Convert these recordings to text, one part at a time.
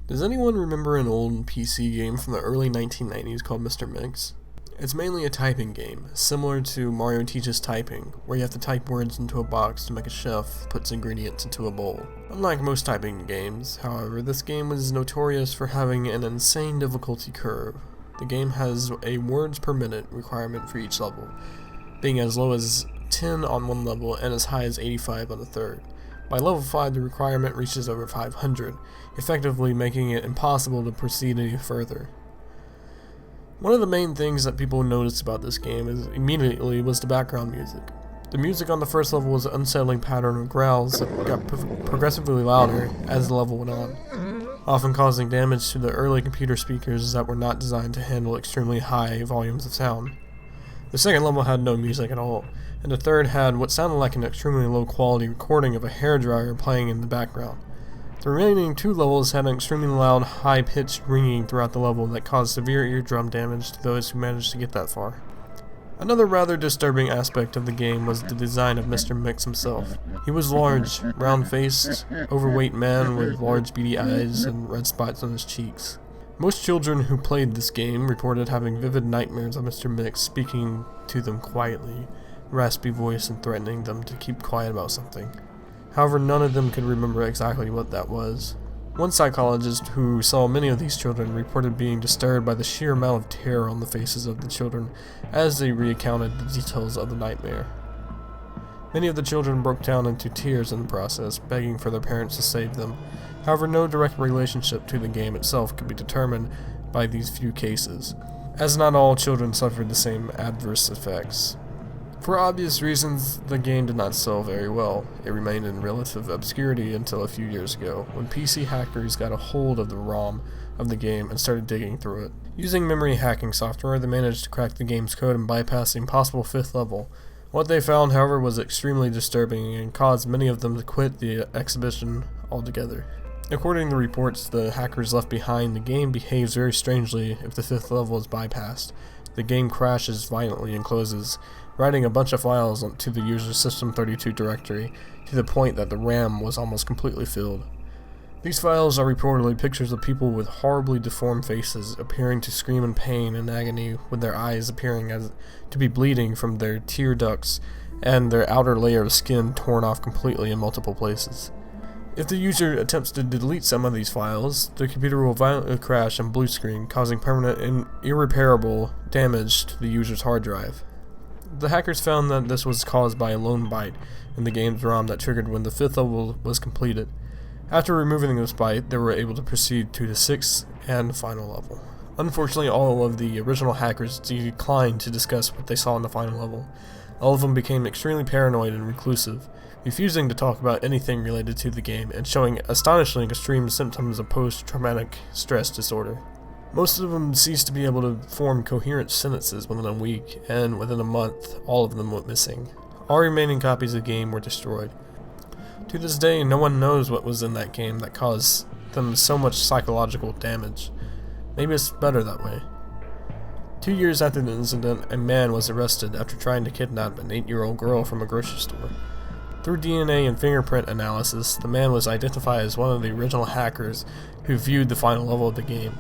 Does anyone remember an old PC game from the early 1990s called Mr. Mix? It's mainly a typing game, similar to Mario Teaches Typing, where you have to type words into a box to make a chef puts ingredients into a bowl. Unlike most typing games, however, this game was notorious for having an insane difficulty curve. The game has a words per minute requirement for each level, being as low as 10 on one level and as high as 85 on the third. By level 5, the requirement reaches over 500, effectively making it impossible to proceed any further. One of the main things that people noticed about this game was the background music. The music on the first level was an unsettling pattern of growls that got progressively louder as the level went on, often causing damage to the early computer speakers that were not designed to handle extremely high volumes of sound. The second level had no music at all, and the third had what sounded like an extremely low quality recording of a hairdryer playing in the background. The remaining two levels had an extremely loud, high-pitched ringing throughout the level that caused severe eardrum damage to those who managed to get that far. Another rather disturbing aspect of the game was the design of Mr. Mix himself. He was large, round-faced, overweight man with large beady eyes and red spots on his cheeks. Most children who played this game reported having vivid nightmares of Mr. Mix speaking to them quietly, raspy voice, and threatening them to keep quiet about something. However, none of them could remember exactly what that was. One psychologist who saw many of these children reported being disturbed by the sheer amount of terror on the faces of the children as they recounted the details of the nightmare. Many of the children broke down into tears in the process, begging for their parents to save them. However, no direct relationship to the game itself could be determined by these few cases, as not all children suffered the same adverse effects. For obvious reasons, the game did not sell very well. It remained in relative obscurity until a few years ago, when PC hackers got a hold of the ROM of the game and started digging through it. Using memory hacking software, they managed to crack the game's code and bypass the impossible fifth level. What they found, however, was extremely disturbing and caused many of them to quit the exhibition altogether. According to reports, the hackers left behind, the game behaves very strangely if the fifth level is bypassed. The game crashes violently and closes, writing a bunch of files to the user's System32 directory to the point that the RAM was almost completely filled. These files are reportedly pictures of people with horribly deformed faces appearing to scream in pain and agony, with their eyes appearing as to be bleeding from their tear ducts and their outer layer of skin torn off completely in multiple places. If the user attempts to delete some of these files, the computer will violently crash and blue screen, causing permanent and irreparable damage to the user's hard drive. The hackers found that this was caused by a lone byte in the game's ROM that triggered when the fifth level was completed. After removing this byte, they were able to proceed to the sixth and final level. Unfortunately, all of the original hackers declined to discuss what they saw in the final level. All of them became extremely paranoid and reclusive, refusing to talk about anything related to the game and showing astonishingly extreme symptoms of post-traumatic stress disorder. Most of them ceased to be able to form coherent sentences within a week, and within a month, all of them went missing. All remaining copies of the game were destroyed. To this day, no one knows what was in that game that caused them so much psychological damage. Maybe it's better that way. 2 years after the incident, a man was arrested after trying to kidnap an 8-year-old girl from a grocery store. Through DNA and fingerprint analysis, the man was identified as one of the original hackers who viewed the final level of the game.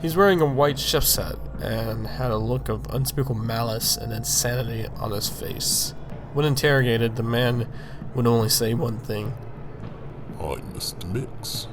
He's wearing a white chef's hat and had a look of unspeakable malice and insanity on his face. When interrogated, the man would only say one thing: "I'm Mr. Mix.